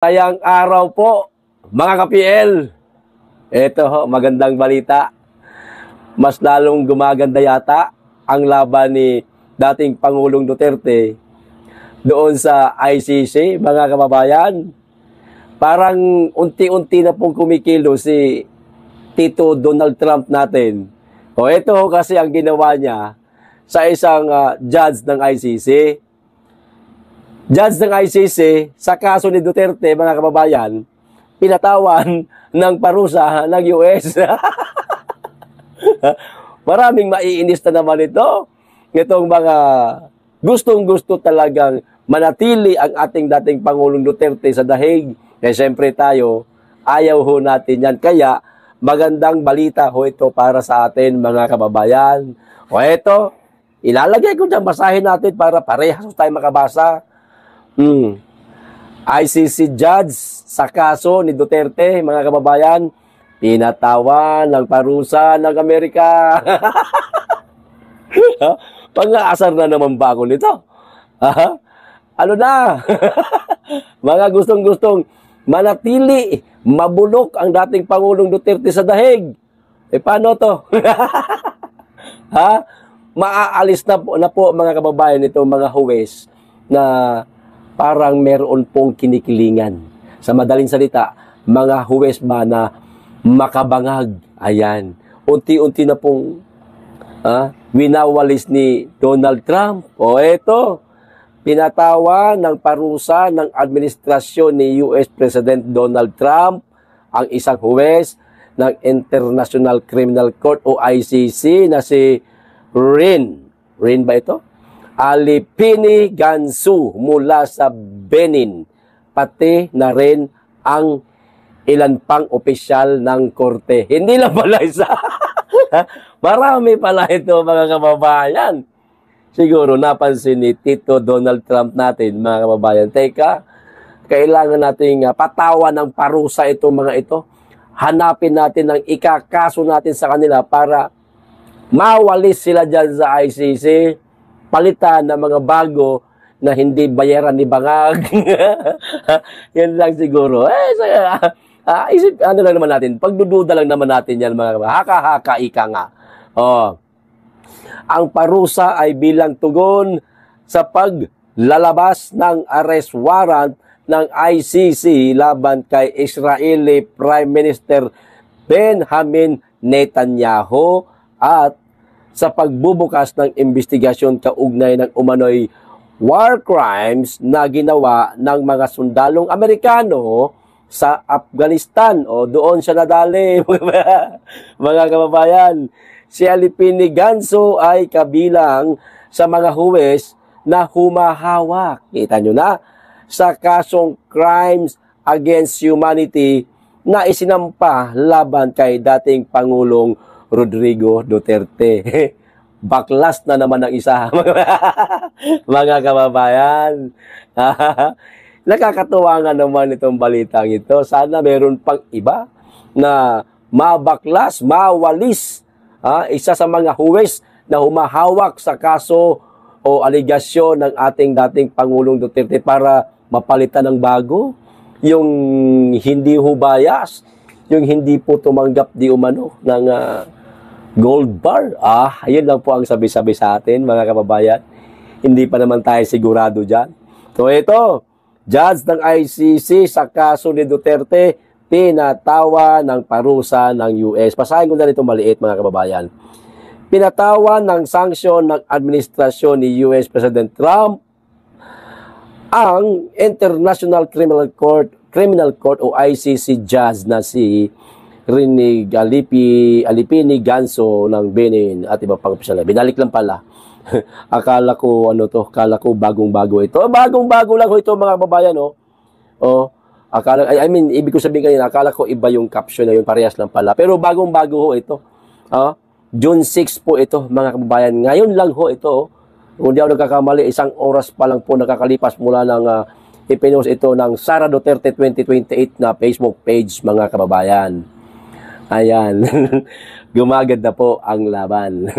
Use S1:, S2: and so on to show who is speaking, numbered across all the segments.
S1: Tayang araw po, mga ka-PL. Ito ho, magandang balita. Mas lalong gumaganda yata ang laban ni dating Pangulong Duterte doon sa ICC, mga kababayan. Parang unti-unti na pong kumikilo si Tito Donald Trump natin. O ito ho kasi ang ginawa niya sa isang judge ng ICC. Judge ng ICC, sa kaso ni Duterte, mga kababayan, pinatawan ng parusa ng US. Maraming maiinis na naman ito. Itong mga gustong-gusto talagang manatili ang ating dating Pangulong Duterte sa dahig. Eh, siyempre tayo, ayaw ho natin yan. Kaya, magandang balita ho ito para sa atin, mga kababayan. O ito, ilalagay ko dyan, basahin natin para parehas tayo makabasa. ICC judge sa kaso ni Duterte, mga kababayan, pinatawan ng parusa ng Amerika. Pang-aasar na naman bago nito. Ano na? Mga gustong-gustong manatili, mabulok ang dating Pangulong Duterte sa dahig. Eh, paano to? Maaalis na po mga kababayan ito, mga huwes, na parang meron pong kinikilingan. Sa madaling salita, mga huwes ba na makabangag. Ayan. Unti-unti na pong winawalis ni Donald Trump. O eto, pinatawa ng parusa ng administrasyon ni US President Donald Trump ang isang huwes ng International Criminal Court o ICC na si Rin ba ito? Alipini Gansu mula sa Benin, pati na rin ang ilan pang opisyal ng korte. Hindi lang pala isa. Marami pala ito, mga kababayan. Siguro napansin ni Tito Donald Trump natin, mga kababayan. Teka, kailangan nating patawan ng parusa itong mga ito. Hanapin natin ang ikakaso natin sa kanila para mawalis sila dyan sa ICC. Palitan ng mga bago na hindi bayaran ni bangag. Yan lang siguro. Ano lang naman natin, pagdududa lang naman natin yan, mga haka-haka, ika nga. Ang parusa ay bilang tugon sa paglalabas ng arrest warrant ng ICC laban kay Israeli Prime Minister Benjamin Netanyahu at sa pagbubukas ng investigasyon kaugnay ng umano'y war crimes na ginawa ng mga sundalong Amerikano sa Afghanistan. O doon siya nadali, mga kababayan. Si Alipini Gansu ay kabilang sa mga huwes na humahawak, kita nyo na, sa kasong crimes against humanity na isinampa laban kay dating Pangulong Rodrigo Duterte. Baklas na naman ang isa. Mga kababayan. Nakakatuwa nga naman itong balitang ito. Sana meron pang iba na mabaklas, mawalis. Isa sa mga huwes na humahawak sa kaso o aligasyon ng ating dating Pangulong Duterte para mapalitan ng bago. Yung hindi hubayas, yung hindi po tumanggap di umano ng gold bar. Ayun lang po ang sabi-sabi sa atin, mga kababayan. Hindi pa naman tayo sigurado dyan. So ito, judge ng ICC sa kaso ni Duterte, pinatawa ng parusa ng US. Pasahin ko na ito maliit, mga kababayan. Pinatawa ng sanksyon ng administrasyon ni US President Trump ang International Criminal Court o ICC judge na si Alipini Gansu ng Benin at iba pang opisyal. Binalik lang pala. Akala ko bagong-bago ito. Bagong-bago lang ho ito, mga kababayan, ibig ko sabihin kanina, akala ko iba yung caption na yun, parehas lang pala. Pero bagong-bago ho ito. June 6 po ito, mga kababayan. Ngayon lang ho ito. Kung di ako nagkakamali, 1 oras pa lang po nakakalipas mula ng ipinost ito ng Sara Duterte 2028 na Facebook page, mga kababayan. Ayan. Gumaganda po ang laban.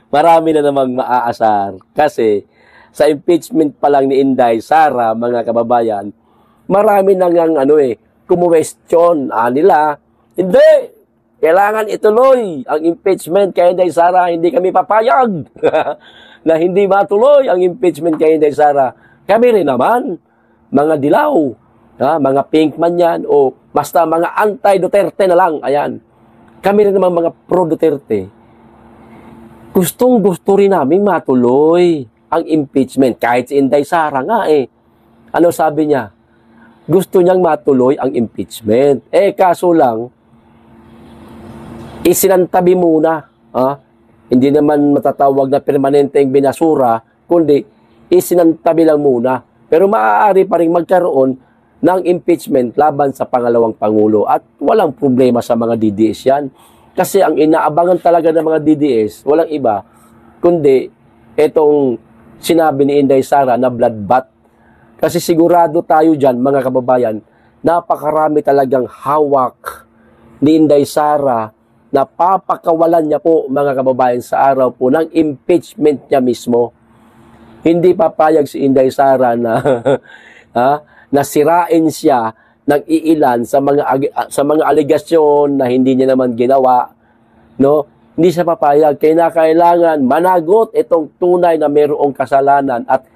S1: Marami na namang maaasar kasi sa impeachment pa lang ni Inday Sara, mga kababayan, marami nang kumu-question nila, hindi, kailangan ituloy ang impeachment kay Inday Sara, hindi kami papayag na hindi matuloy ang impeachment kay Inday Sara. Kami rin naman, mga dilaw, mga pinkman yan, o basta mga anti-Duterte na lang, ayan. Kami rin naman mga pro-Duterte. Gustong-gusto rin namin matuloy ang impeachment. Kahit si Inday Sara nga Ano sabi niya? Gusto niyang matuloy ang impeachment. Kaso lang, isinantabi muna. Hindi naman matatawag na permanenteng binasura, kundi isinantabi lang muna. Pero maaari pa rin magkaroon ng impeachment laban sa pangalawang Pangulo. At walang problema sa mga DDS yan. Kasi ang inaabangan talaga ng mga DDS, walang iba, kundi itong sinabi ni Inday Sara na bloodbath. Kasi sigurado tayo dyan, mga kababayan, napakarami talagang hawak ni Inday Sara na papakawalan niya po, mga kababayan, sa araw po ng impeachment niya mismo. Hindi papayag si Inday Sara na nasirain siya ng iilan sa mga aligasyon na hindi niya naman ginawa, no? Hindi siya papayag. Kailangan managot itong tunay na mayroong kasalanan at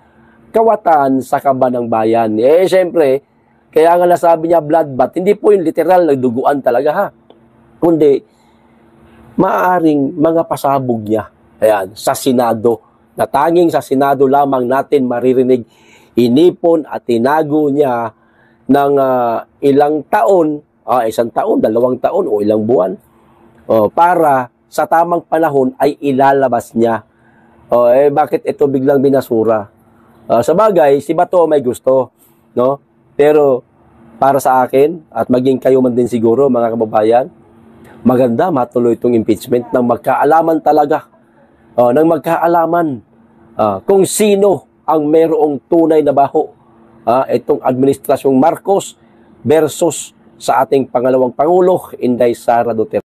S1: kawatan sa kaban ng bayan. Siyempre, kaya nga nasabi niya bloodbath, hindi po yung literal na duguan talaga, kundi maaaring mga pasabog niya. Ayan, sa Senado, na tanging sa Senado lamang natin maririnig, inipon at tinago niya ng ilang taon, isang taon, 2 taon o ilang buwan, para sa tamang panahon ay ilalabas niya. Bakit ito biglang binasura? Sa bagay, si Bato may gusto, no? Pero para sa akin, at maging kayo man din siguro, mga kababayan, maganda matuloy itong impeachment ng magkaalaman talaga. Ng magkaalaman kung sino ang mayroong tunay na baho. Itong administrasyong Marcos versus sa ating pangalawang Pangulo, Inday Sara Duterte.